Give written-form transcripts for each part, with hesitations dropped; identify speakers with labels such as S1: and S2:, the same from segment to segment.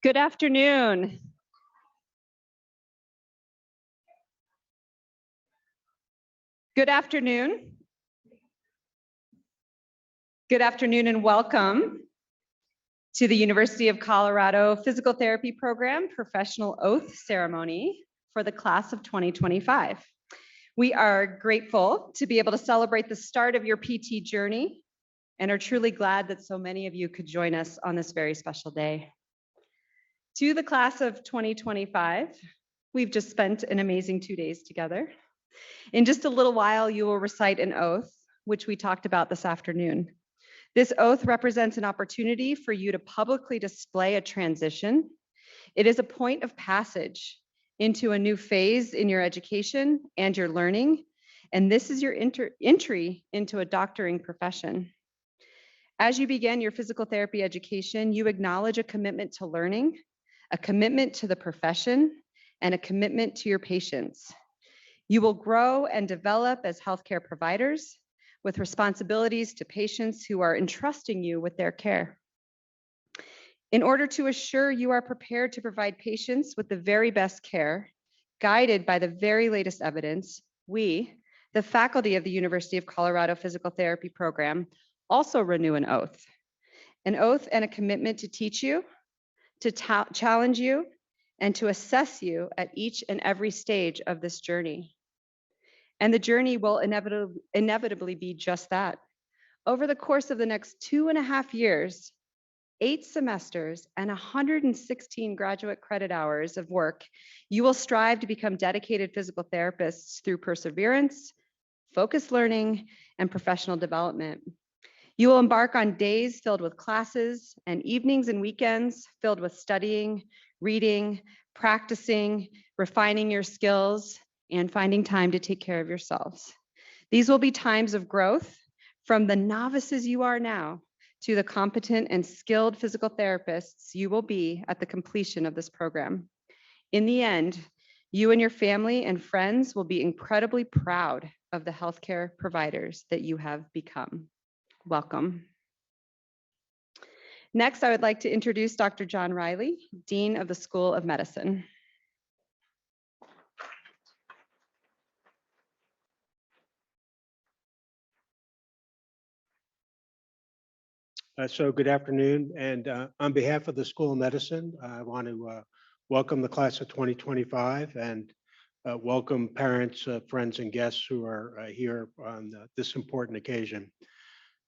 S1: Good afternoon. Good afternoon. Good afternoon and welcome to the University of Colorado Physical Therapy Program Professional Oath Ceremony for the class of 2025. We are grateful to be able to celebrate the start of your PT journey and are truly glad that so many of you could join us on this very special day. To the class of 2025, we've just spent an amazing 2 days together. In just a little while, you will recite an oath, which we talked about this afternoon. This oath represents an opportunity for you to publicly display a transition. It is a point of passage into a new phase in your education and your learning, and this is your entry into a doctoring profession. As you begin your physical therapy education, you acknowledge a commitment to learning, a commitment to the profession, and a commitment to your patients. You will grow and develop as healthcare providers with responsibilities to patients who are entrusting you with their care. In order to assure you are prepared to provide patients with the very best care, guided by the very latest evidence, we, the faculty of the University of Colorado Physical Therapy Program, also renew an oath and a commitment to teach you, to challenge you, and to assess you at each and every stage of this journey. And the journey will inevitably be just that. Over the course of the next 2.5 years, 8 semesters and 116 graduate credit hours of work, you will strive to become dedicated physical therapists through perseverance, focused learning, and professional development. You will embark on days filled with classes and evenings and weekends filled with studying, reading, practicing, refining your skills, and finding time to take care of yourselves. These will be times of growth from the novices you are now to the competent and skilled physical therapists you will be at the completion of this program. In the end, you and your family and friends will be incredibly proud of the healthcare providers that you have become. Welcome. Next, I would like to introduce Dr. John Riley, Dean of the School of Medicine.
S2: So good afternoon, and on behalf of the School of Medicine, I want to welcome the class of 2025 and welcome parents, friends, and guests who are here on this important occasion.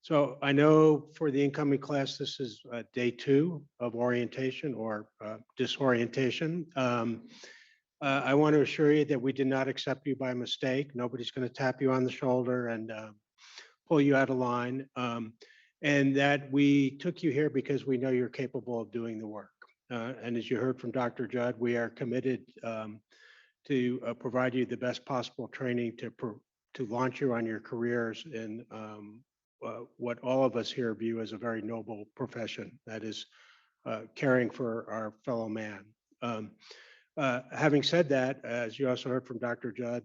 S2: So I know for the incoming class, this is day 2 of orientation or disorientation. I want to assure you that we did not accept you by mistake. Nobody's going to tap you on the shoulder and pull you out of line. And that we took you here because we know you're capable of doing the work. And as you heard from Dr. Judd, we are committed to provide you the best possible training to launch you on your careers in what all of us here view as a very noble profession, that is caring for our fellow man. Having said that, as you also heard from Dr. Judd,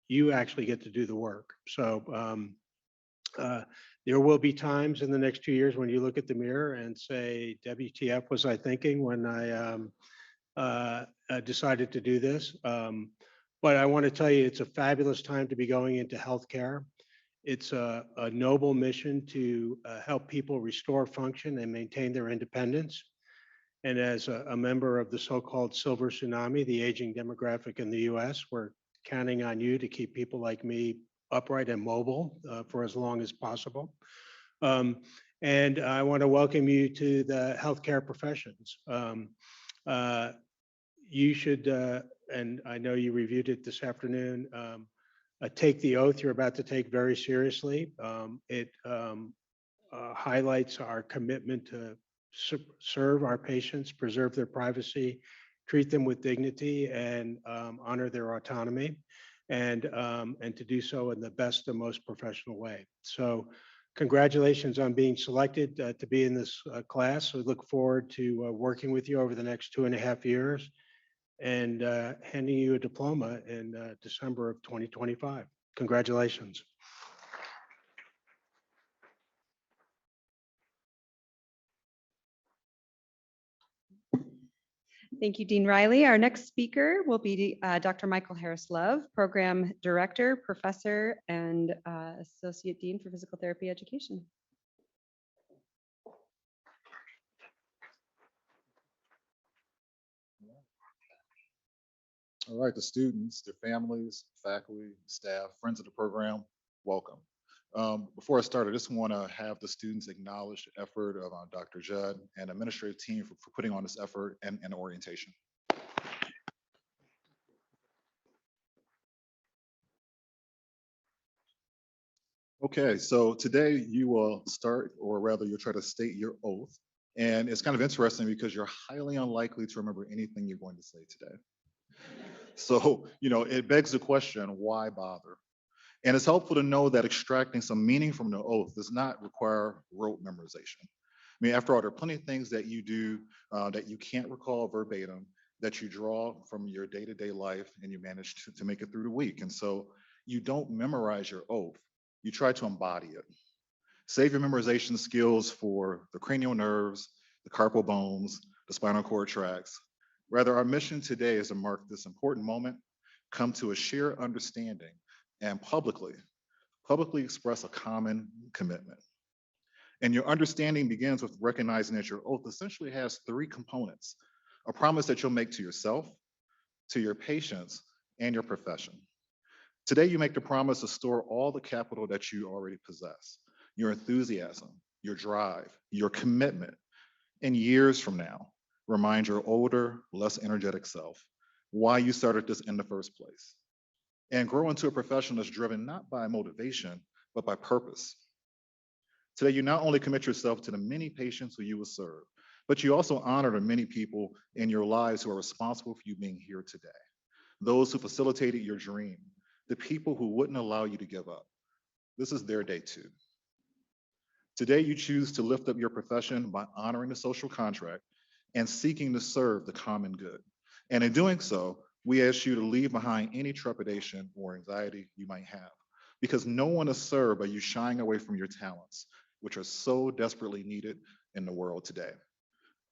S2: you actually get to do the work. So there will be times in the next 2 years when you look at the mirror and say, WTF was I thinking when I decided to do this? But I want to tell you, it's a fabulous time to be going into healthcare. It's a noble mission to help people restore function and maintain their independence. And as a member of the so-called silver tsunami, the aging demographic in the US, we're counting on you to keep people like me upright and mobile for as long as possible. And I want to welcome you to the healthcare professions. You should, and I know you reviewed it this afternoon, take the oath you're about to take very seriously. It highlights our commitment to serve our patients, preserve their privacy, treat them with dignity, and honor their autonomy, and to do so in the best and most professional way. So congratulations on being selected to be in this class. We look forward to working with you over the next 2.5 years and handing you a diploma in December of 2025. Congratulations.
S1: Thank you, Dean Riley. Our next speaker will be Dr. Michael Harris Love, Program Director, Professor, and Associate Dean for Physical Therapy Education.
S3: All right, the students, their families, faculty, staff, friends of the program, welcome. Before I start, I just want to have the students acknowledge the effort of Dr. Judd and administrative team for putting on this effort and orientation. Okay, so today you will start, or rather you'll try to state your oath. And it's kind of interesting because you're highly unlikely to remember anything you're going to say today. So, it begs the question, why bother? And it's helpful to know that extracting some meaning from the oath does not require rote memorization. I mean, after all, there are plenty of things that you do that you can't recall verbatim, that you draw from your day-to-day life, and you manage to make it through the week. And so you don't memorize your oath, you try to embody it. Save your memorization skills for the cranial nerves, the carpal bones, the spinal cord tracts. Rather, our mission today is to mark this important moment, come to a shared understanding, and publicly express a common commitment. And your understanding begins with recognizing that your oath essentially has 3 components: a promise that you'll make to yourself, to your patients, and your profession. Today, you make the promise to store all the capital that you already possess: your enthusiasm, your drive, your commitment. And years from now, remind your older, less energetic self why you started this in the first place. And grow into a profession that's driven not by motivation, but by purpose. Today, you not only commit yourself to the many patients who you will serve, but you also honor the many people in your lives who are responsible for you being here today. Those who facilitated your dream, the people who wouldn't allow you to give up. This is their day too. Today, you choose to lift up your profession by honoring the social contract and seeking to serve the common good. And in doing so, we ask you to leave behind any trepidation or anxiety you might have, because no one is served by you shying away from your talents, which are so desperately needed in the world today.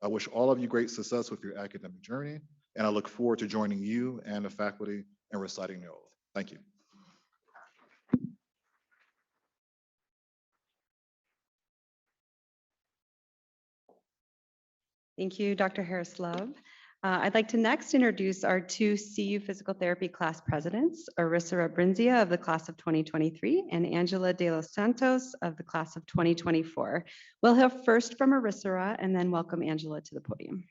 S3: I wish all of you great success with your academic journey, and I look forward to joining you and the faculty in reciting the oath. Thank you.
S1: Thank you, Dr. Harris Love. I'd like to next introduce our 2 CU Physical Therapy class presidents, Arissa Brinzia of the class of 2023 and Angela De Los Santos of the class of 2024. We'll hear first from Arissa and then welcome Angela to the podium.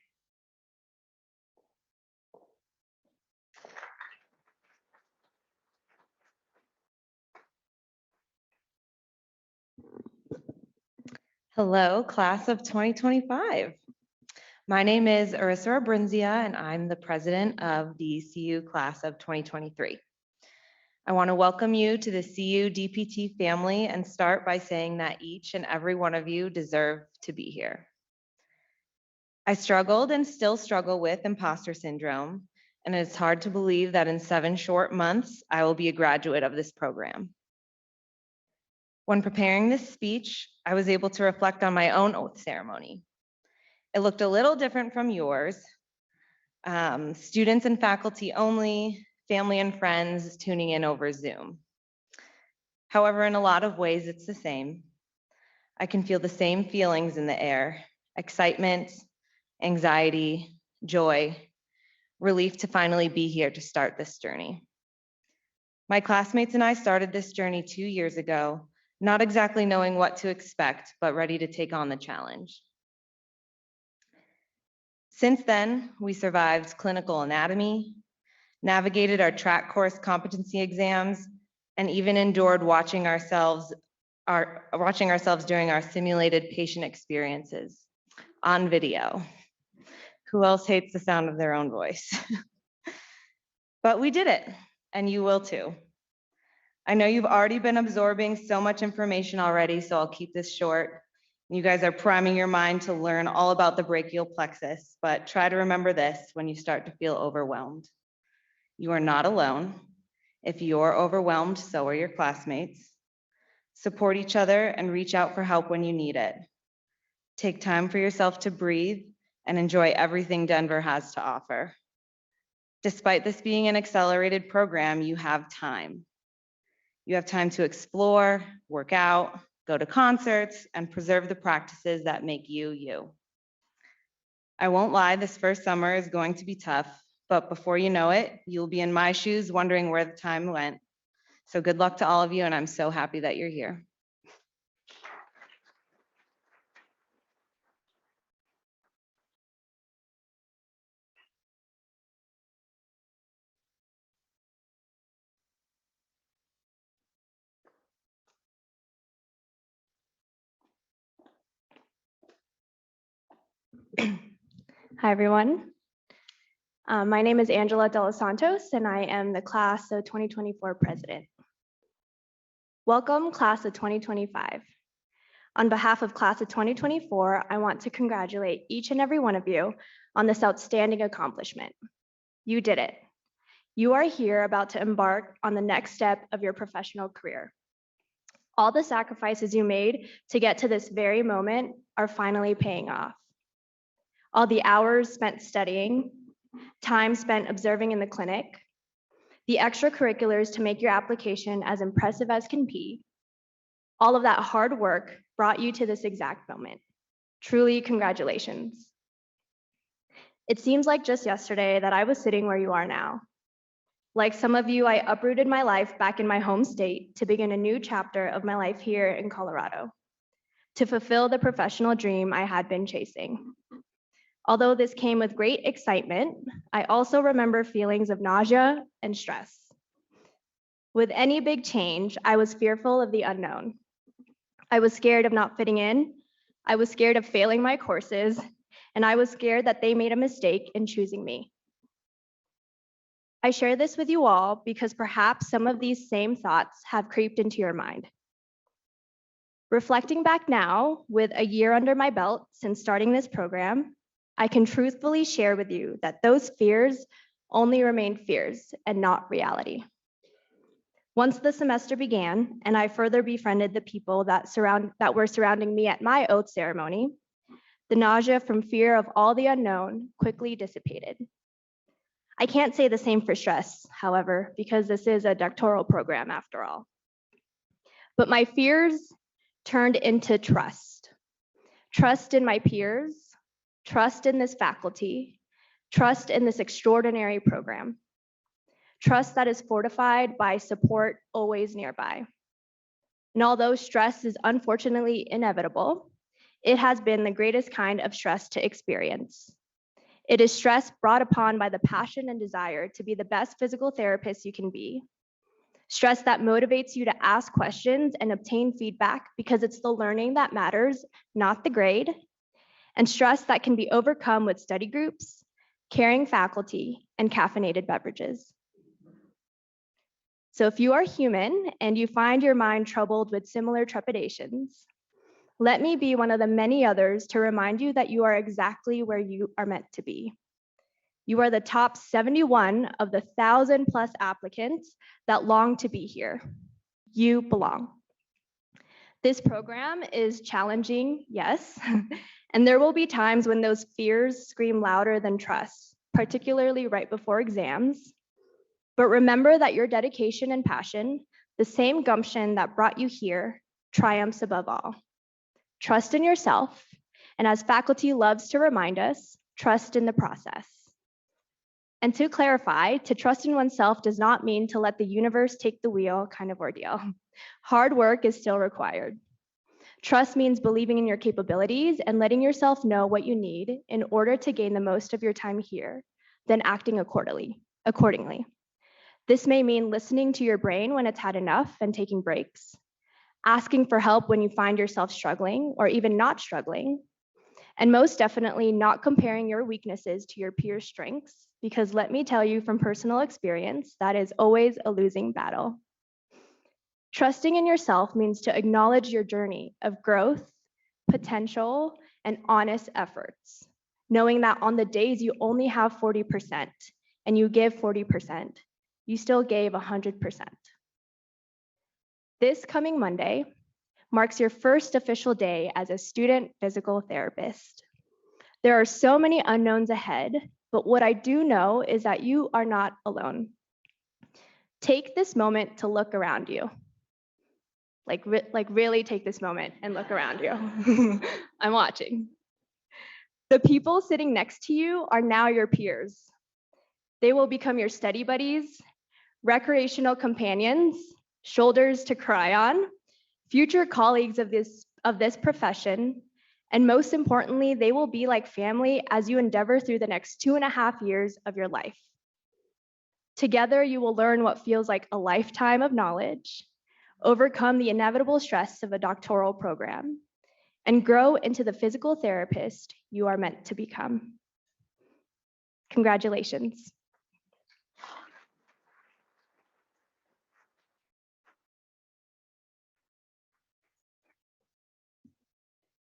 S4: Hello, class of 2025. My name is Arissa Brinzia, and I'm the president of the CU class of 2023. I want to welcome you to the CU DPT family and start by saying that each and every one of you deserve to be here. I struggled and still struggle with imposter syndrome, and it's hard to believe that in 7 short months, I will be a graduate of this program. When preparing this speech, I was able to reflect on my own oath ceremony. It looked a little different from yours. Students and faculty only, family and friends tuning in over Zoom. However, in a lot of ways, it's the same. I can feel the same feelings in the air: excitement, anxiety, joy, relief to finally be here to start this journey. My classmates and I started this journey 2 years ago, not exactly knowing what to expect, but ready to take on the challenge. Since then, we survived clinical anatomy, navigated our track course competency exams, and even endured watching ourselves during our simulated patient experiences on video. Who else hates the sound of their own voice? But we did it, and you will too. I know you've already been absorbing so much information already, so I'll keep this short. You guys are priming your mind to learn all about the brachial plexus, but try to remember this when you start to feel overwhelmed. You are not alone. If you're overwhelmed, so are your classmates. Support each other and reach out for help when you need it. Take time for yourself to breathe and enjoy everything Denver has to offer. Despite this being an accelerated program, you have time. You have time to explore, work out, go to concerts, and preserve the practices that make you, you. I won't lie, this first summer is going to be tough, but before you know it, you'll be in my shoes wondering where the time went. So good luck to all of you, and I'm so happy that you're here.
S5: Hi, everyone. My name is Angela De Los Santos, and I am the class of 2024 president. Welcome, class of 2025. On behalf of class of 2024, I want to congratulate each and every one of you on this outstanding accomplishment. You did it. You are here about to embark on the next step of your professional career. All the sacrifices you made to get to this very moment are finally paying off. All the hours spent studying, time spent observing in the clinic, the extracurriculars to make your application as impressive as can be, all of that hard work brought you to this exact moment. Truly, congratulations. It seems like just yesterday that I was sitting where you are now. Like some of you, I uprooted my life back in my home state to begin a new chapter of my life here in Colorado, to fulfill the professional dream I had been chasing. Although this came with great excitement, I also remember feelings of nausea and stress. With any big change, I was fearful of the unknown. I was scared of not fitting in. I was scared of failing my courses, and I was scared that they made a mistake in choosing me. I share this with you all because perhaps some of these same thoughts have creeped into your mind. Reflecting back now, with a year under my belt since starting this program, I can truthfully share with you that those fears only remained fears and not reality. Once the semester began and I further befriended the people that were surrounding me at my oath ceremony, the nausea from fear of all the unknown quickly dissipated. I can't say the same for stress, however, because this is a doctoral program after all. But my fears turned into trust. Trust in my peers, trust in this faculty, trust in this extraordinary program. Trust that is fortified by support always nearby. And although stress is unfortunately inevitable, it has been the greatest kind of stress to experience. It is stress brought upon by the passion and desire to be the best physical therapist you can be. Stress that motivates you to ask questions and obtain feedback because it's the learning that matters, not the grade. And stress that can be overcome with study groups, caring faculty, and caffeinated beverages. So if you are human and you find your mind troubled with similar trepidations, let me be one of the many others to remind you that you are exactly where you are meant to be. You are the top 71 of the 1,000+ applicants that long to be here. You belong. This program is challenging, yes, and there will be times when those fears scream louder than trust, particularly right before exams. But remember that your dedication and passion, the same gumption that brought you here, triumphs above all. Trust in yourself, and as faculty loves to remind us, trust in the process. And to clarify, to trust in oneself does not mean to let the universe take the wheel kind of ordeal. Hard work is still required. Trust means believing in your capabilities and letting yourself know what you need in order to gain the most of your time here, then acting accordingly. This may mean listening to your brain when it's had enough and taking breaks, asking for help when you find yourself struggling or even not struggling, and most definitely not comparing your weaknesses to your peers' strengths, because let me tell you from personal experience, that is always a losing battle. Trusting in yourself means to acknowledge your journey of growth, potential, and honest efforts, knowing that on the days you only have 40% and you give 40%, you still gave 100%. This coming Monday marks your first official day as a student physical therapist. There are so many unknowns ahead, but what I do know is that you are not alone. Take this moment to look around you. Like really take this moment and look around you. I'm watching. The people sitting next to you are now your peers. They will become your study buddies, recreational companions, shoulders to cry on, future colleagues of this profession, and most importantly, they will be like family as you endeavor through the next 2.5 years of your life. Together, you will learn what feels like a lifetime of knowledge, overcome the inevitable stress of a doctoral program, and grow into the physical therapist you are meant to become. Congratulations.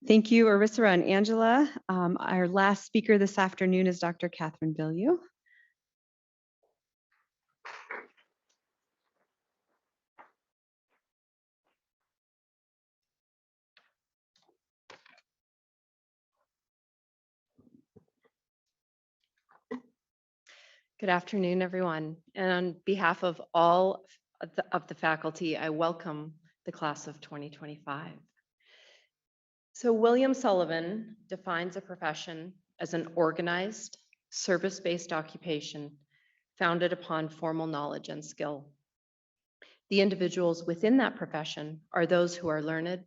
S1: Thank you, Arissa and Angela. Our last speaker this afternoon is Dr. Catherine Bilyeu. Good afternoon, everyone. And on behalf of all of the faculty, I welcome the class of 2025. So William Sullivan defines a profession as an organized, service-based occupation founded upon formal knowledge and skill. The individuals within that profession are those who are learned,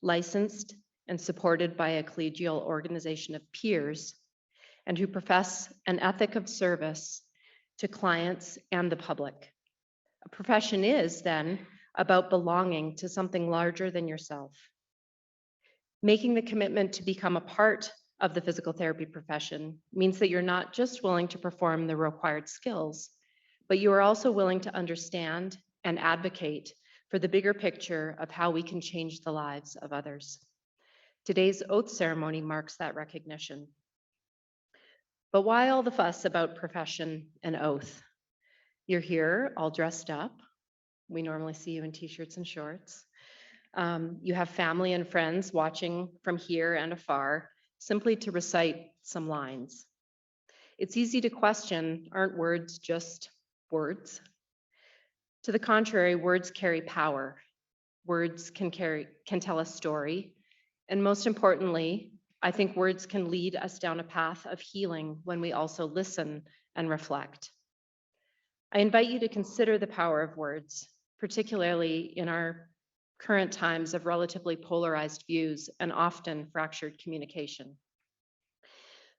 S1: licensed, and supported by a collegial organization of peers, and who profess an ethic of service to clients and the public. A profession is then about belonging to something larger than yourself. Making the commitment to become a part of the physical therapy profession means that you're not just willing to perform the required skills, but you are also willing to understand and advocate for the bigger picture of how we can change the lives of others. Today's oath ceremony marks that recognition. But why all the fuss about profession and oath? You're here all dressed up. We normally see you in t-shirts and shorts. You have family and friends watching from here and afar, simply to recite some lines. It's easy to question, aren't words just words? To the contrary, words carry power. Words can tell a story. And most importantly, I think words can lead us down a path of healing when we also listen and reflect. I invite you to consider the power of words, particularly in our current times of relatively polarized views and often fractured communication.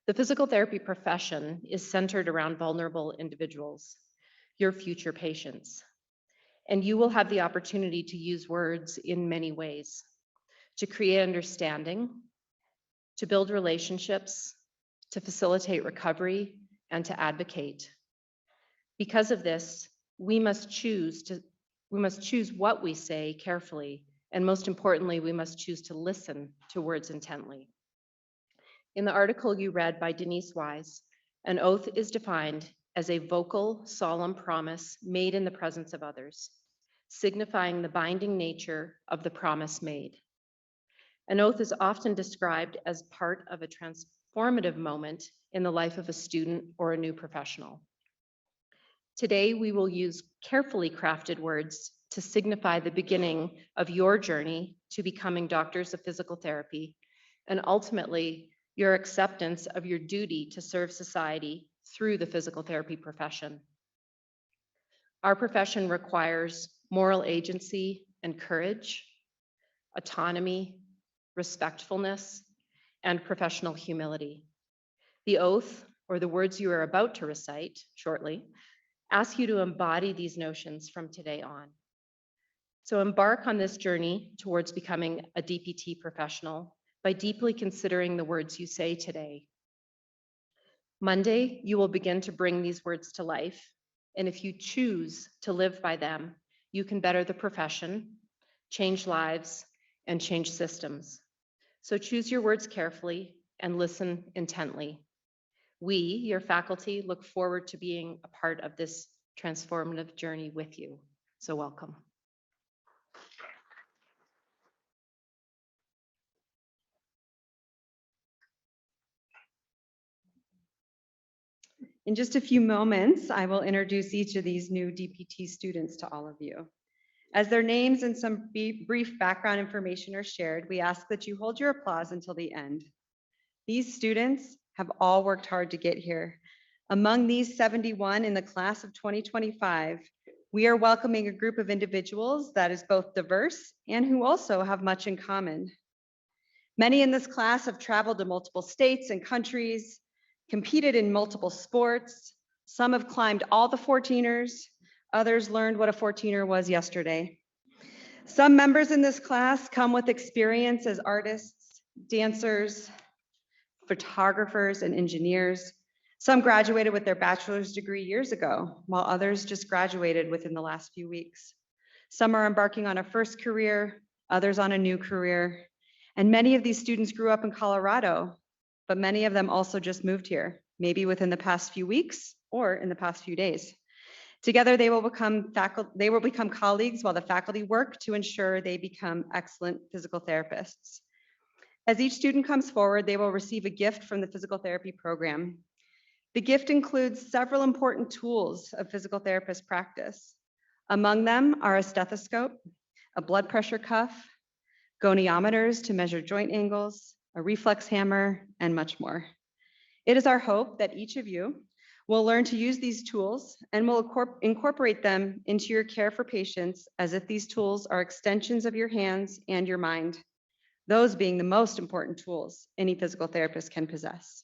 S1: The physical therapy profession is centered around vulnerable individuals, your future patients. And you will have the opportunity to use words in many ways, to create understanding, to build relationships, to facilitate recovery, and to advocate. Because of this, we must choose what we say carefully, and most importantly, we must choose to listen to words intently. In the article you read by Denise Wise, an oath is defined as a vocal, solemn promise made in the presence of others, signifying the binding nature of the promise made. An oath is often described as part of a transformative moment in the life of a student or a new professional. Today, we will use carefully crafted words to signify the beginning of your journey to becoming doctors of physical therapy, and ultimately, your acceptance of your duty to serve society through the physical therapy profession. Our profession requires moral agency and courage, autonomy, respectfulness, and professional humility. The oath, or the words you are about to recite shortly,
S6: ask you to embody these notions from today on. So embark on this journey towards becoming a DPT professional by deeply considering the words you say today. Monday, you will begin to bring these words to life, and if you choose to live by them, you can better the profession, change lives, and change systems. So choose your words carefully and listen intently. We, your faculty, look forward to being a part of this transformative journey with you. So welcome.
S1: In just a few moments, I will introduce each of these new DPT students to all of you. As their names and some brief background information are shared, we ask that you hold your applause until the end. These students have all worked hard to get here. Among these 71 in the class of 2025, we are welcoming a group of individuals that is both diverse and who also have much in common. Many in this class have traveled to multiple states and countries, competed in multiple sports. Some have climbed all the 14ers. Others learned what a 14er was yesterday. Some members in this class come with experience as artists, dancers, photographers, and engineers. Some graduated with their bachelor's degree years ago, while others just graduated within the last few weeks. Some are embarking on a first career, others on a new career. And many of these students grew up in Colorado, but many of them also just moved here, maybe within the past few weeks or in the past few days. Together, they will become colleagues while the faculty work to ensure they become excellent physical therapists. As each student comes forward, they will receive a gift from the physical therapy program. The gift includes several important tools of physical therapist practice. Among them are a stethoscope, a blood pressure cuff, goniometers to measure joint angles, a reflex hammer, and much more. It is our hope that each of you will learn to use these tools and will incorporate them into your care for patients as if these tools are extensions of your hands and your mind, those being the most important tools any physical therapist can possess.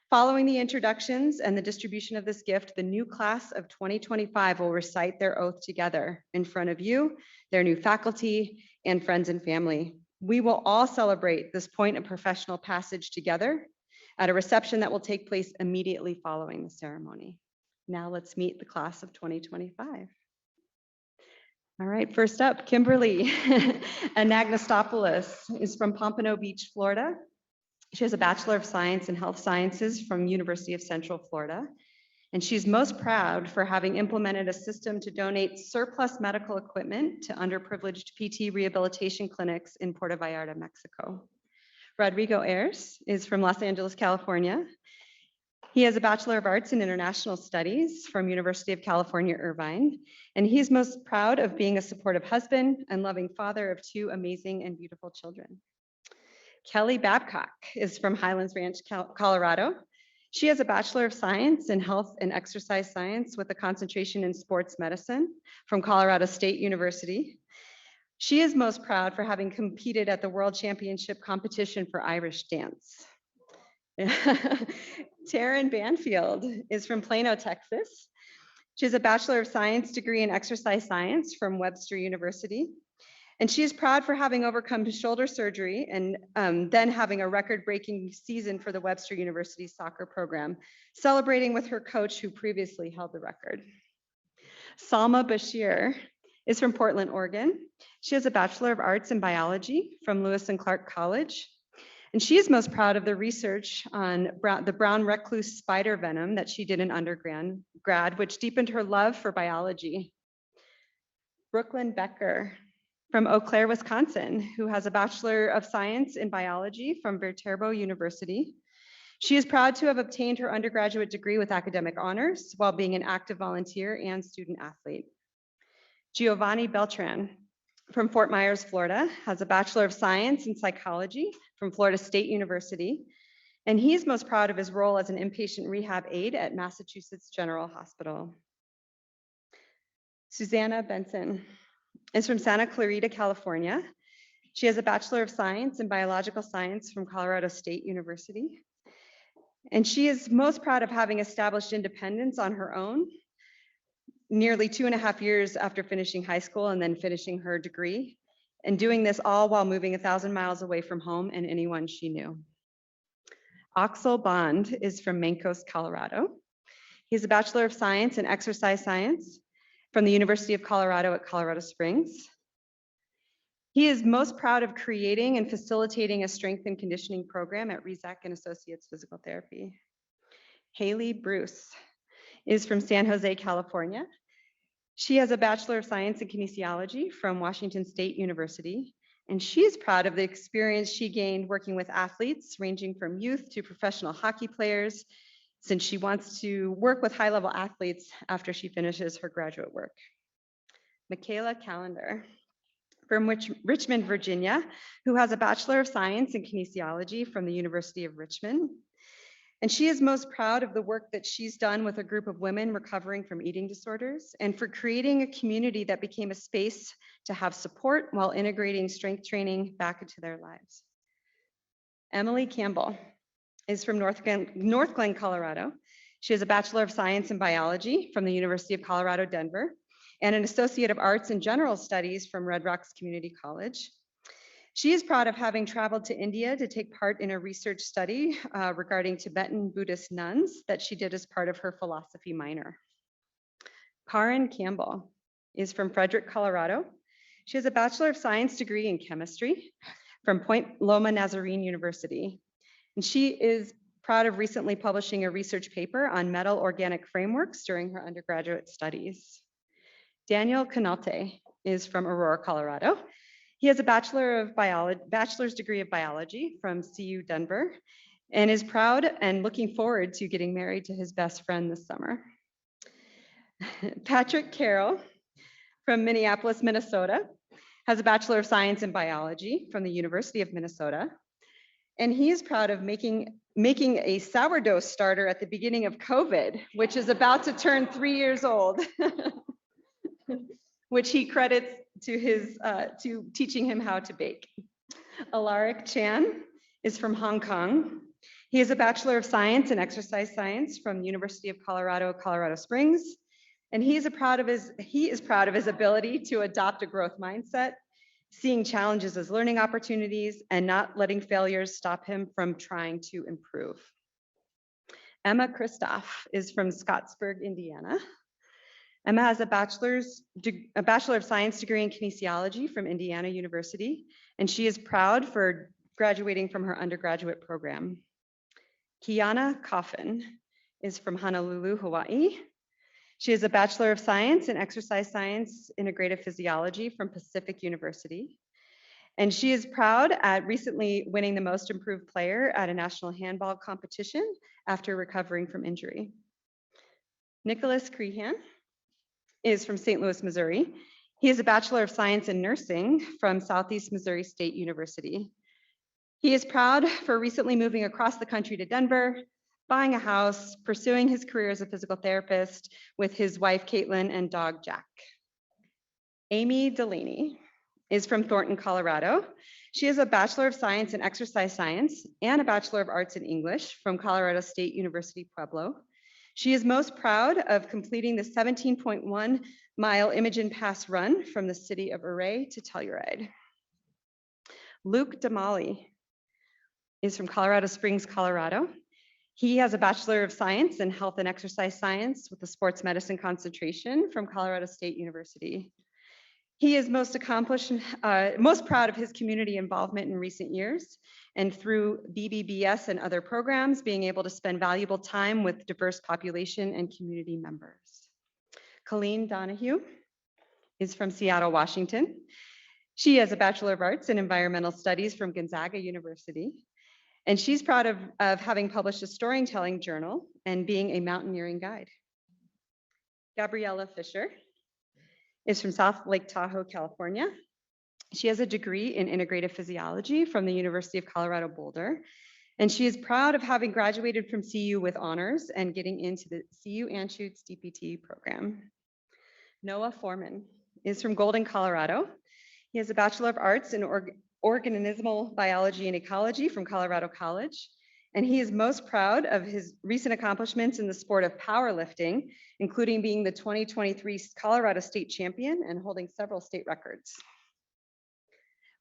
S1: Following the introductions and the distribution of this gift, the new class of 2025 will recite their oath together in front of you, their new faculty, and friends and family. We will all celebrate this point of professional passage together at a reception that will take place immediately following the ceremony. Now let's meet the class of 2025. All right, first up, Kimberly Anagnostopoulos is from Pompano Beach, Florida. She has a Bachelor of Science in Health Sciences from University of Central Florida. And she's most proud for having implemented a system to donate surplus medical equipment to underprivileged PT rehabilitation clinics in Puerto Vallarta, Mexico. Rodrigo Ayers is from Los Angeles, California. He has a Bachelor of Arts in International Studies from University of California, Irvine. And he's most proud of being a supportive husband and loving father of two amazing and beautiful children. Kelly Babcock is from Highlands Ranch, Colorado. She has a Bachelor of Science in Health and Exercise Science with a concentration in sports medicine from Colorado State University. She is most proud for having competed at the World Championship competition for Irish dance. Taryn Banfield is from Plano, Texas. She has a Bachelor of Science degree in Exercise Science from Webster University. And she is proud for having overcome shoulder surgery and then having a record-breaking season for the Webster University soccer program, celebrating with her coach who previously held the record. Salma Bashir is from Portland, Oregon. She has a Bachelor of Arts in Biology from Lewis and Clark College. And she is most proud of the research on the brown recluse spider venom that she did in undergrad, which deepened her love for biology. Brooklyn Becker from Eau Claire, Wisconsin, who has a Bachelor of Science in Biology from Viterbo University. She is proud to have obtained her undergraduate degree with academic honors while being an active volunteer and student athlete. Giovanni Beltran from Fort Myers, Florida, has a Bachelor of Science in Psychology from Florida State University. And he's most proud of his role as an inpatient rehab aide at Massachusetts General Hospital. Susanna Benson is from Santa Clarita, California. She has a Bachelor of Science in Biological Science from Colorado State University. And she is most proud of having established independence on her own nearly 2.5 years after finishing high school and then finishing her degree, and doing this all while moving 1,000 miles away from home and anyone she knew. Axel Bond is from Mancos, Colorado. He's a Bachelor of Science in Exercise Science from the University of Colorado at Colorado Springs. He is most proud of creating and facilitating a strength and conditioning program at Rezac and Associates Physical Therapy. Haley Bruce is from San Jose, California. She has a Bachelor of Science in Kinesiology from Washington State University, and she is proud of the experience she gained working with athletes ranging from youth to professional hockey players, since she wants to work with high-level athletes after she finishes her graduate work. Michaela Callender from Richmond, Virginia, who has a Bachelor of Science in Kinesiology from the University of Richmond. And she is most proud of the work that she's done with a group of women recovering from eating disorders and for creating a community that became a space to have support while integrating strength training back into their lives. Emily Campbell is from North Glen, Colorado. She has a Bachelor of Science in Biology from the University of Colorado, Denver, and an Associate of Arts in General Studies from Red Rocks Community College. She is proud of having traveled to India to take part in a research study regarding Tibetan Buddhist nuns that she did as part of her philosophy minor. Karen Campbell is from Frederick, Colorado. She has a Bachelor of Science degree in chemistry from Point Loma Nazarene University. And she is proud of recently publishing a research paper on metal organic frameworks during her undergraduate studies. Daniel Canalte is from Aurora, Colorado. He has a bachelor's degree of biology from CU Denver and is proud and looking forward to getting married to his best friend this summer. Patrick Carroll from Minneapolis, Minnesota, has a Bachelor of Science in Biology from the University of Minnesota. And he is proud of making a sourdough starter at the beginning of COVID, which is about to turn 3 years old, which he credits to teaching him how to bake. Alaric Chan is from Hong Kong. He is a Bachelor of Science in Exercise Science from the University of Colorado, Colorado Springs. And he is proud of his ability to adopt a growth mindset, seeing challenges as learning opportunities and not letting failures stop him from trying to improve. Emma Kristoff is from Scottsburg, Indiana. Emma has a Bachelor of Science degree in kinesiology from Indiana University, and she is proud for graduating from her undergraduate program. Kiana Coffin is from Honolulu, Hawaii. She is a Bachelor of Science in Exercise Science Integrative Physiology from Pacific University. And she is proud at recently winning the Most Improved Player at a national handball competition after recovering from injury. Nicholas Crehan is from St. Louis, Missouri. He is a Bachelor of Science in Nursing from Southeast Missouri State University. He is proud for recently moving across the country to Denver, buying a house, pursuing his career as a physical therapist with his wife, Caitlin, and dog, Jack. Amy Delaney is from Thornton, Colorado. She is a Bachelor of Science in Exercise Science and a Bachelor of Arts in English from Colorado State University, Pueblo. She is most proud of completing the 17.1 mile Imogen Pass run from the city of Ouray to Telluride. Luke Damali is from Colorado Springs, Colorado. He has a Bachelor of Science in Health and Exercise Science with a sports medicine concentration from Colorado State University. He is most proud of his community involvement in recent years, and through BBBS and other programs, being able to spend valuable time with diverse population and community members. Colleen Donahue is from Seattle, Washington. She has a Bachelor of Arts in Environmental Studies from Gonzaga University. And she's proud of having published a storytelling journal and being a mountaineering guide. Gabriella Fisher is from South Lake Tahoe, California. She has a degree in integrative physiology from the University of Colorado Boulder. And she is proud of having graduated from CU with honors and getting into the CU Anschutz DPT program. Noah Foreman is from Golden, Colorado. He has a Bachelor of Arts in Organismal Biology and Ecology from Colorado College. And he is most proud of his recent accomplishments in the sport of powerlifting, including being the 2023 Colorado State Champion and holding several state records.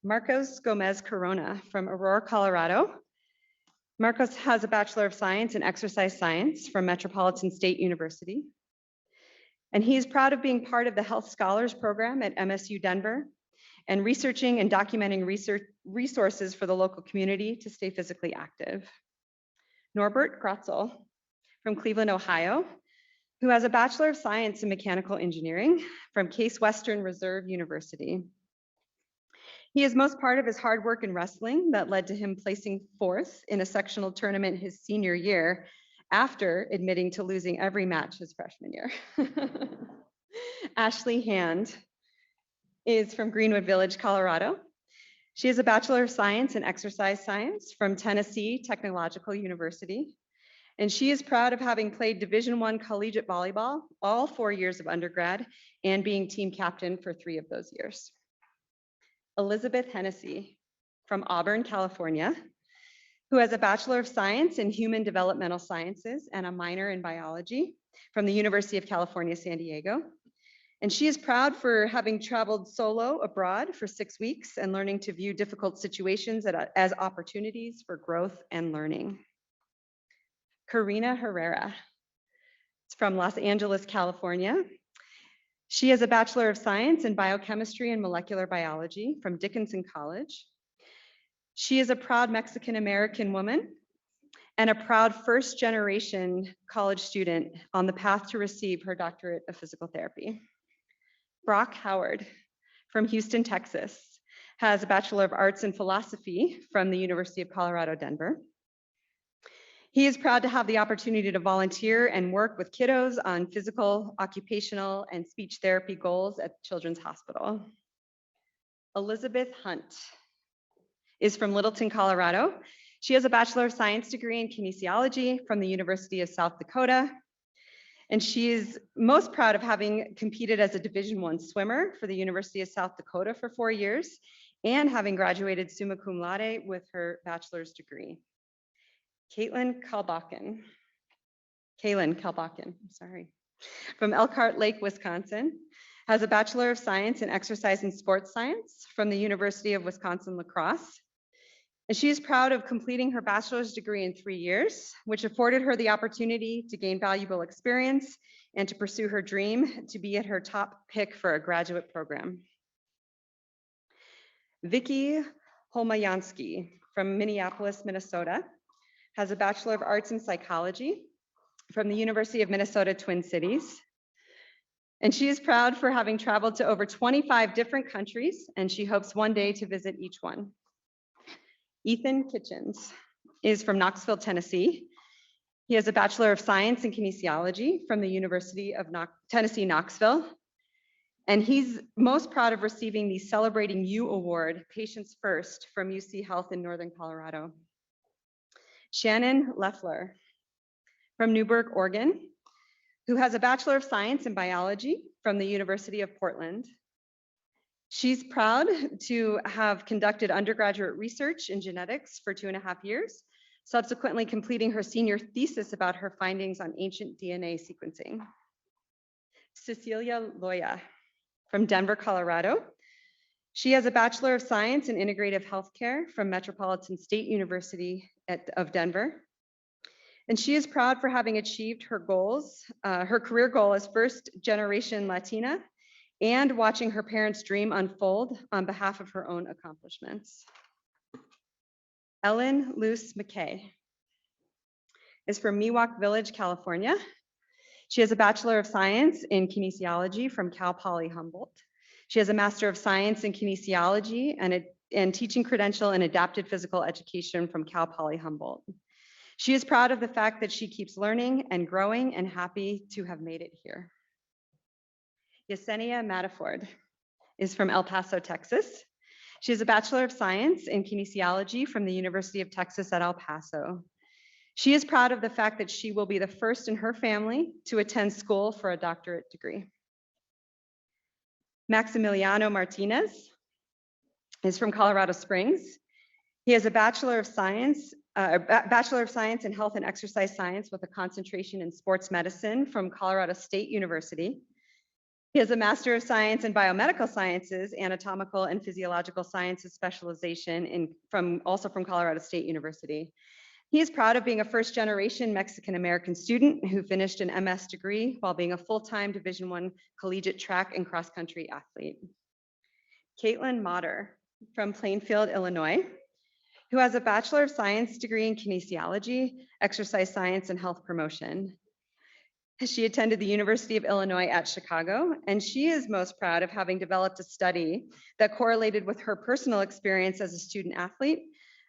S1: Marcos Gomez Corona from Aurora, Colorado. Marcos has a Bachelor of Science in Exercise Science from Metropolitan State University. And he is proud of being part of the Health Scholars Program at MSU Denver and researching and documenting resources for the local community to stay physically active. Norbert Grotzel from Cleveland, Ohio, who has a Bachelor of Science in Mechanical Engineering from Case Western Reserve University. He is most proud of his hard work in wrestling that led to him placing 4th in a sectional tournament his senior year after admitting to losing every match his freshman year. Ashley Hand is from Greenwood Village, Colorado. She has a Bachelor of Science in Exercise Science from Tennessee Technological University. And she is proud of having played Division I collegiate volleyball all 4 years of undergrad and being team captain for 3 of those years. Elizabeth Hennessy from Auburn, California, who has a Bachelor of Science in Human Developmental Sciences and a minor in biology from the University of California, San Diego. And she is proud for having traveled solo abroad for 6 weeks and learning to view difficult situations as opportunities for growth and learning. Karina Herrera from Los Angeles, California. She has a Bachelor of Science in Biochemistry and Molecular Biology from Dickinson College. She is a proud Mexican-American woman and a proud first-generation college student on the path to receive her doctorate of physical therapy. Brock Howard from Houston, Texas, has a Bachelor of Arts in Philosophy from the University of Colorado, Denver. He is proud to have the opportunity to volunteer and work with kiddos on physical, occupational, and speech therapy goals at Children's Hospital. Elizabeth Hunt is from Littleton, Colorado. She has a Bachelor of Science degree in kinesiology from the University of South Dakota. And she is most proud of having competed as a Division I swimmer for the University of South Dakota for 4 years and having graduated summa cum laude with her bachelor's degree. Kaylin Kalbakken, from Elkhart Lake, Wisconsin, has a Bachelor of Science in Exercise and Sports Science from the University of Wisconsin-La Crosse. And she is proud of completing her bachelor's degree in 3 years, which afforded her the opportunity to gain valuable experience and to pursue her dream to be at her top pick for a graduate program. Vicky Holmayansky from Minneapolis, Minnesota, has a Bachelor of Arts in Psychology from the University of Minnesota Twin Cities. And she is proud for having traveled to over 25 different countries, and she hopes one day to visit each one. Ethan Kitchens is from Knoxville, Tennessee. He has a Bachelor of Science in Kinesiology from the University of Tennessee, Knoxville. And he's most proud of receiving the Celebrating You Award, Patients First, from UC Health in Northern Colorado. Shannon Leffler from Newburgh, Oregon, who has a Bachelor of Science in Biology from the University of Portland. She's proud to have conducted undergraduate research in genetics for 2.5 years, subsequently completing her senior thesis about her findings on ancient DNA sequencing. Cecilia Loya from Denver, Colorado. She has a Bachelor of Science in Integrative Healthcare from Metropolitan State University of Denver. And she is proud for having achieved her goals, her career goal as first-generation Latina, and watching her parents' dream unfold on behalf of her own accomplishments. Ellen Luce McKay is from Miwok Village, California. She has a Bachelor of Science in Kinesiology from Cal Poly Humboldt. She has a Master of Science in Kinesiology and teaching credential in Adapted Physical Education from Cal Poly Humboldt. She is proud of the fact that she keeps learning and growing and happy to have made it here. Yesenia Mataford is from El Paso, Texas. She has a Bachelor of Science in Kinesiology from the University of Texas at El Paso. She is proud of the fact that she will be the first in her family to attend school for a doctorate degree. Maximiliano Martinez is from Colorado Springs. He has a Bachelor of Science Bachelor of Science in Health and Exercise Science with a concentration in sports medicine from Colorado State University. He has a Master of Science in Biomedical Sciences, Anatomical and Physiological Sciences specialization also from Colorado State University. He is proud of being a first-generation Mexican-American student who finished an MS degree while being a full-time Division I collegiate track and cross-country athlete. Caitlin Motter from Plainfield, Illinois, who has a Bachelor of Science degree in kinesiology, exercise science, and health promotion. She attended the University of Illinois at Chicago, and she is most proud of having developed a study that correlated with her personal experience as a student athlete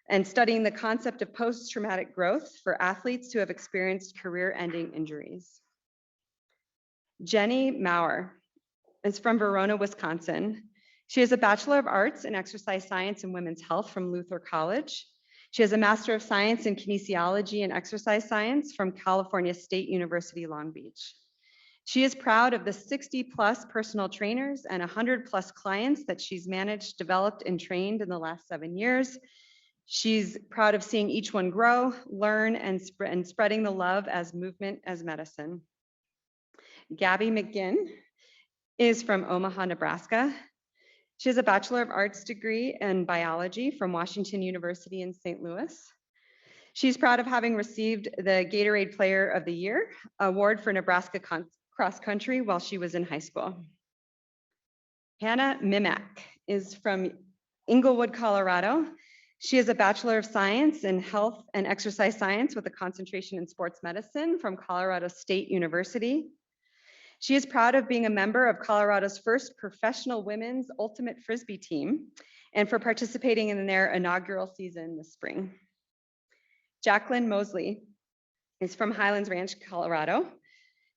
S1: and studying the concept of post-traumatic growth for athletes who have experienced career-ending injuries. Jenny Maurer is from Verona, Wisconsin. She has a Bachelor of Arts in Exercise Science and Women's Health from Luther College. She has a Master of Science in Kinesiology and Exercise Science from California State University, Long Beach. She is proud of the 60+ personal trainers and 100+ clients that she's managed, developed, and trained in the last 7 years. She's proud of seeing each one grow, learn, and spreading the love as movement as medicine. Gabby McGinn is from Omaha, Nebraska. She has a Bachelor of Arts degree in biology from Washington University in St. Louis. She's proud of having received the Gatorade Player of the Year award for Nebraska cross country while she was in high school. Hannah Mimak is from Inglewood, Colorado. She has a Bachelor of Science in Health and Exercise Science with a concentration in sports medicine from Colorado State University. She is proud of being a member of Colorado's first professional women's ultimate Frisbee team and for participating in their inaugural season this spring. Jacqueline Mosley is from Highlands Ranch, Colorado.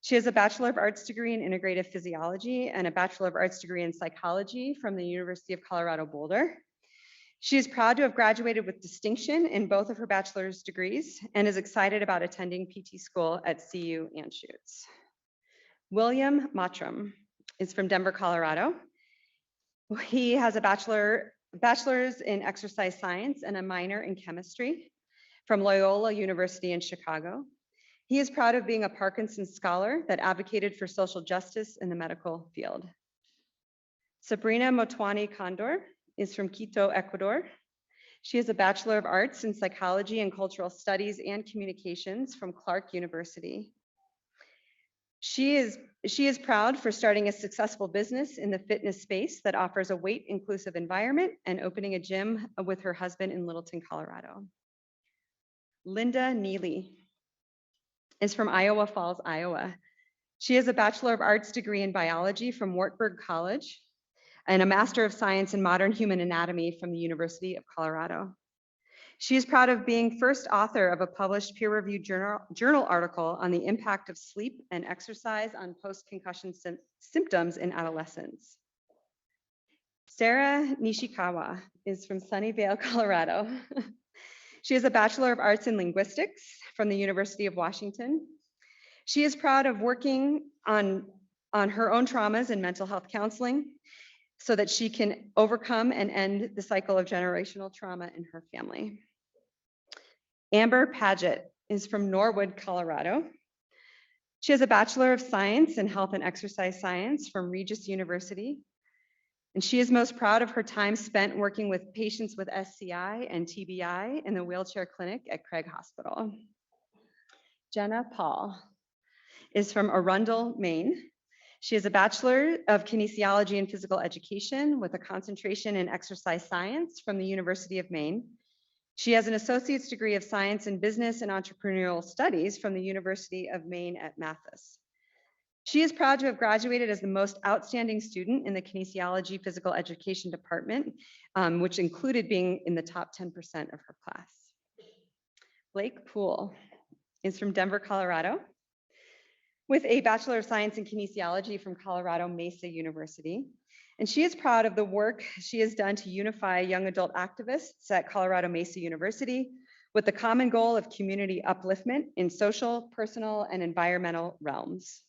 S1: She has a Bachelor of Arts degree in Integrative Physiology and a Bachelor of Arts degree in Psychology from the University of Colorado Boulder. She is proud to have graduated with distinction in both of her bachelor's degrees and is excited about attending PT school at CU Anschutz. William Mottram is from Denver, Colorado. He has a bachelor's in exercise science and a minor in chemistry from Loyola University in Chicago. He is proud of being a Parkinson's scholar that advocated for social justice in the medical field. Sabrina Motwani Condor is from Quito, Ecuador. She has a Bachelor of Arts in Psychology and Cultural Studies and Communications from Clark University. She is proud for starting a successful business in the fitness space that offers a weight-inclusive environment and opening a gym with her husband in Littleton, Colorado. Linda Neely is from Iowa Falls, Iowa. She has a Bachelor of Arts degree in biology from Wartburg College and a Master of Science in Modern Human Anatomy from the University of Colorado. She is proud of being first author of a published peer-reviewed journal article on the impact of sleep and exercise on post-concussion symptoms in adolescents. Sarah Nishikawa is from Sunnyvale, Colorado. She has a Bachelor of Arts in Linguistics from the University of Washington. She is proud of working on her own traumas in mental health counseling so that she can overcome and end the cycle of generational trauma in her family. Amber Paget is from Norwood, Colorado. She has a Bachelor of Science in Health and Exercise Science from Regis University. And she is most proud of her time spent working with patients with SCI and TBI in the wheelchair clinic at Craig Hospital. Jenna Paul is from Arundel, Maine. She has a Bachelor of Kinesiology and Physical Education with a concentration in exercise science from the University of Maine. She has an associate's degree of science in business and entrepreneurial studies from the University of Maine at Mathis. She is proud to have graduated as the most outstanding student in the kinesiology physical education department, which included being in the top 10% of her class. Blake Poole is from Denver, Colorado, with a Bachelor of Science in Kinesiology from Colorado Mesa University. And she is proud of the work she has done to unify young adult activists at Colorado Mesa University with the common goal of community upliftment in social, personal, and environmental realms.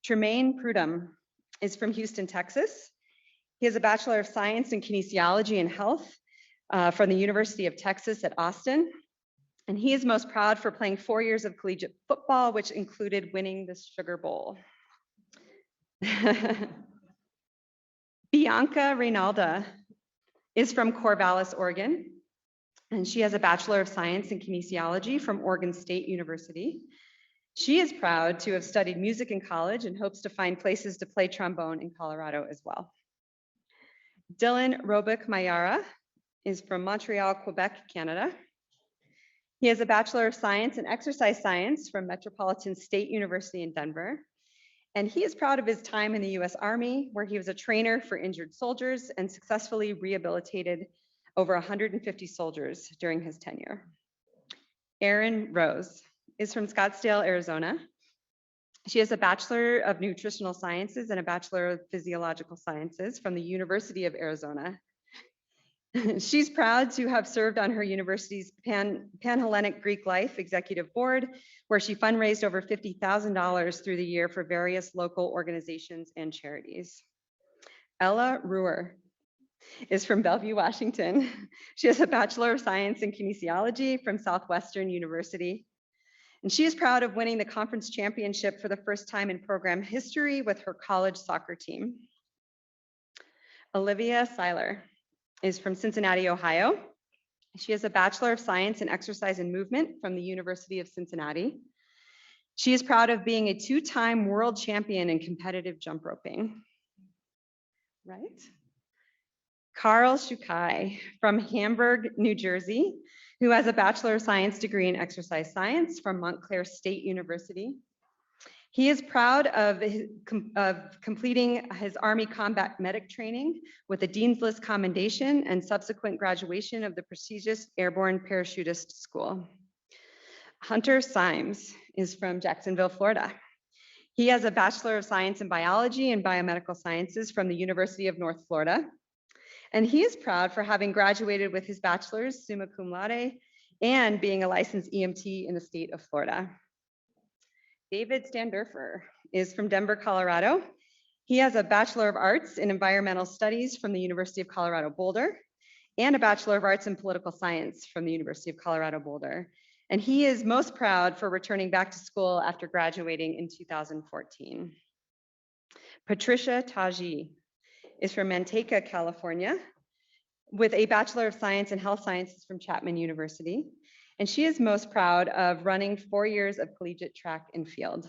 S1: Tremaine Prudhomme is from Houston, Texas. He has a Bachelor of Science in Kinesiology and Health from the University of Texas at Austin. And he is most proud for playing 4 years of collegiate football, which included winning the Sugar Bowl. Bianca Reynalda is from Corvallis, Oregon, and she has a Bachelor of Science in Kinesiology from Oregon State University. She is proud to have studied music in college and hopes to find places to play trombone in Colorado as well. Dylan Robic Mayara is from Montreal, Quebec, Canada. He has a Bachelor of Science in Exercise Science from Metropolitan State University in Denver. And he is proud of his time in the US Army, where he was a trainer for injured soldiers and successfully rehabilitated over 150 soldiers during his tenure. Erin Rose is from Scottsdale, Arizona. She has a Bachelor of Nutritional Sciences and a Bachelor of Physiological Sciences from the University of Arizona. She's proud to have served on her university's Pan-Hellenic Greek Life Executive Board, where she fundraised over $50,000 through the year for various local organizations and charities. Ella Ruhr is from Bellevue, Washington. She has a Bachelor of Science in Kinesiology from Southwestern University. And she is proud of winning the conference championship for the first time in program history with her college soccer team. Olivia Seiler is from Cincinnati, Ohio. She has a Bachelor of Science in Exercise and Movement from the University of Cincinnati. She is proud of being a 2-time world champion in competitive jump roping. Right? Carl Shukai from Hamburg, New Jersey, who has a Bachelor of Science degree in Exercise Science from Montclair State University. He is proud of completing his Army combat medic training with a Dean's List commendation and subsequent graduation of the prestigious Airborne Parachutist School. Hunter Symes is from Jacksonville, Florida. He has a Bachelor of Science in Biology and Biomedical Sciences from the University of North Florida. And he is proud for having graduated with his bachelor's summa cum laude and being a licensed EMT in the state of Florida. David Standerfer is from Denver, Colorado. He has a Bachelor of Arts in Environmental Studies from the University of Colorado Boulder and a Bachelor of Arts in Political Science from the University of Colorado Boulder. And he is most proud for returning back to school after graduating in 2014. Patricia Taji is from Manteca, California, with a Bachelor of Science in Health Sciences from Chapman University. And she is most proud of running 4 years of collegiate track and field.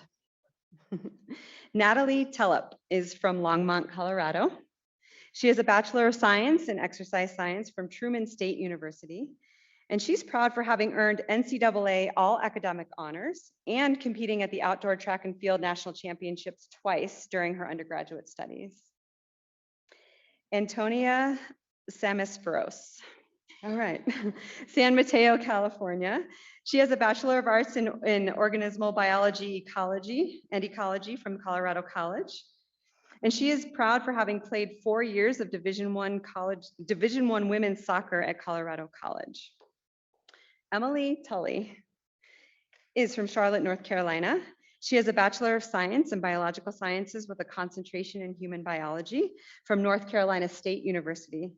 S1: Natalie Tellup is from Longmont, Colorado. She has a Bachelor of Science in Exercise Science from Truman State University. And she's proud for having earned NCAA all academic honors and competing at the Outdoor Track and Field National Championships twice during her undergraduate studies. Antonia Samis-Feros. All right, San Mateo, California. She has a Bachelor of Arts in Organismal Biology, Ecology, and Ecology from Colorado College. And she is proud for having played 4 years of Division I women's soccer at Colorado College. Emily Tully is from Charlotte, North Carolina. She has a Bachelor of Science in Biological Sciences with a concentration in human biology from North Carolina State University.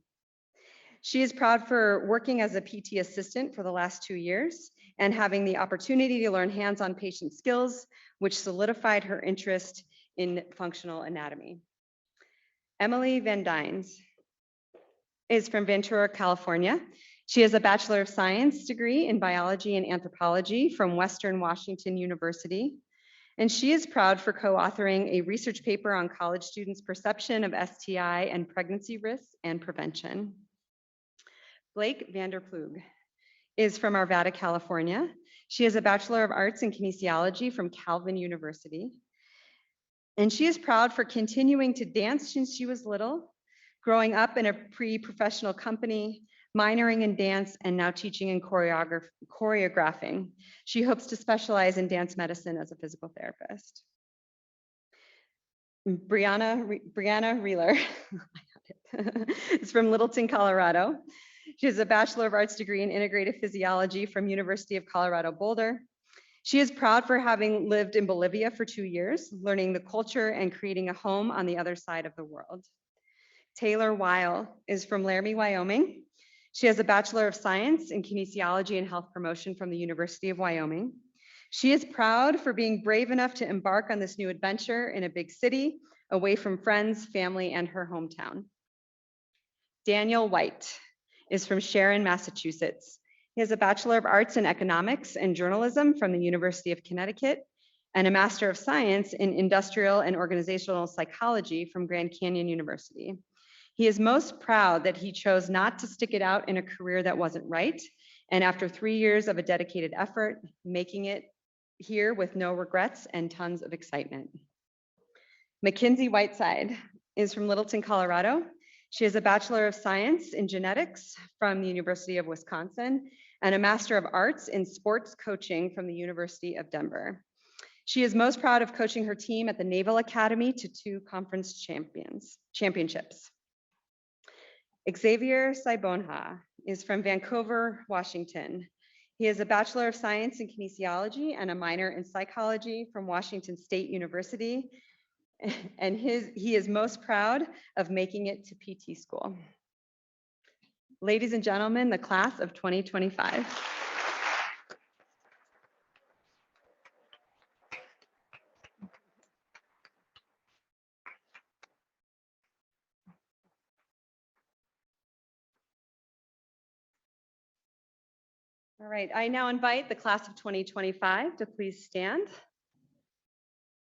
S1: She is proud for working as a PT assistant for the last 2 years and having the opportunity to learn hands-on patient skills, which solidified her interest in functional anatomy. Emily Van Dynes is from Ventura, California. She has a Bachelor of Science degree in Biology and Anthropology from Western Washington University. And she is proud for co-authoring a research paper on college students' perception of STI and pregnancy risks and prevention. Blake Vanderplug is from Arvada, California. She has a Bachelor of Arts in Kinesiology from Calvin University. And she is proud for continuing to dance since she was little, growing up in a pre-professional company, minoring in dance, and now teaching and choreographing. She hopes to specialize in dance medicine as a physical therapist. Brianna Reeler is from Littleton, Colorado. She has a Bachelor of Arts degree in Integrative Physiology from University of Colorado Boulder. She is proud for having lived in Bolivia for 2 years, learning the culture and creating a home on the other side of the world. Taylor Weil is from Laramie, Wyoming. She has a Bachelor of Science in Kinesiology and Health Promotion from the University of Wyoming. She is proud for being brave enough to embark on this new adventure in a big city, away from friends, family, and her hometown. Daniel White is from Sharon, Massachusetts. He has a Bachelor of Arts in Economics and Journalism from the University of Connecticut and a Master of Science in Industrial and Organizational Psychology from Grand Canyon University. He is most proud that he chose not to stick it out in a career that wasn't right, and after 3 years of a dedicated effort, making it here with no regrets and tons of excitement. Mackenzie Whiteside is from Littleton, Colorado. She has a Bachelor of Science in Genetics from the University of Wisconsin and a Master of Arts in Sports Coaching from the University of Denver. She is most proud of coaching her team at the Naval Academy to 2 conference championships. Xavier Saibonha is from Vancouver, Washington. He has a Bachelor of Science in Kinesiology and a minor in Psychology from Washington State University. And he is most proud of making it to PT school. Ladies and gentlemen, the class of 2025. All right, I now invite the class of 2025 to please stand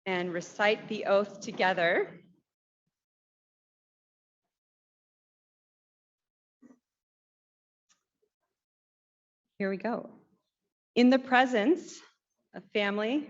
S1: and recite the oath together. Here we go. In the presence of family,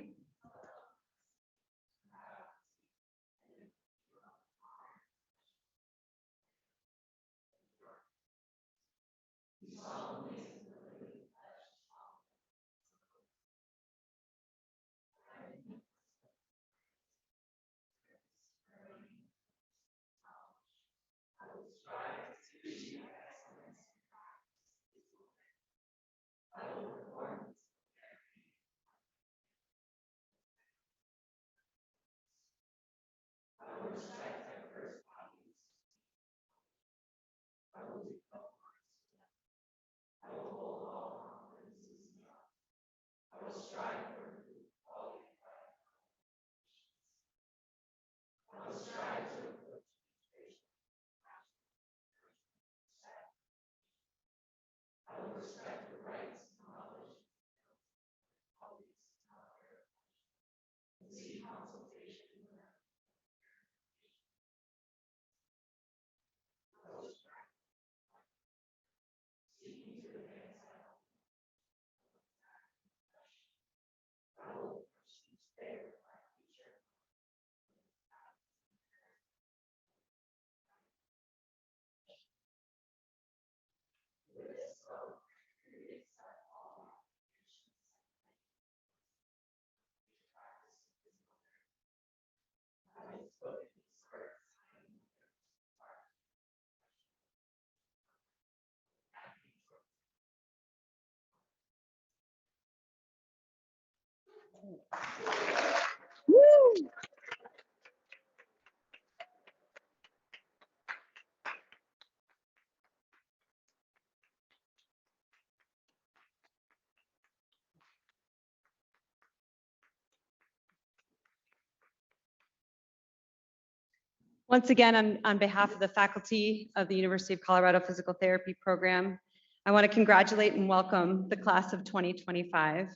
S1: once again, on behalf of the faculty of the University of Colorado Physical Therapy Program, I want to congratulate and welcome the class of 2025.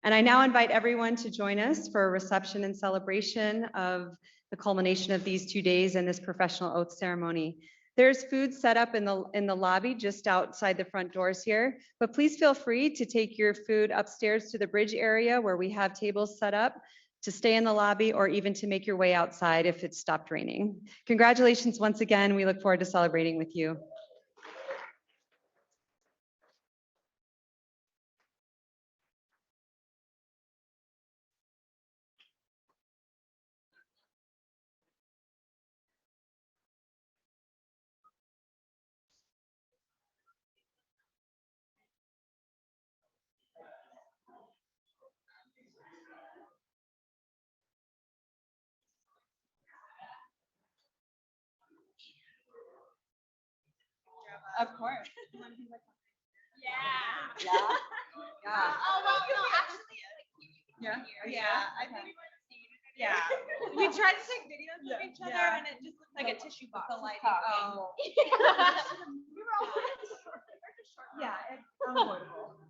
S1: And I now invite everyone to join us for a reception and celebration of the culmination of these 2 days and this professional oath ceremony. There's food set up in the lobby just outside the front doors here, but please feel free to take your food upstairs to the bridge area where we have tables set up to stay in the lobby or even to make your way outside if it's stopped raining. Congratulations once again. We look forward to celebrating with you. Of course.
S7: Yeah.
S1: Yeah. Yeah.
S7: Oh, well, no, actually,
S1: Yeah.
S7: yeah, I think we want to see.
S1: Yeah.
S7: We tried to take videos of each other
S1: Yeah.
S7: and it just looked like a tissue box.
S1: The
S7: with
S1: lighting
S7: talking.
S1: angle.
S7: We were all.
S1: Yeah, it's unavoidable.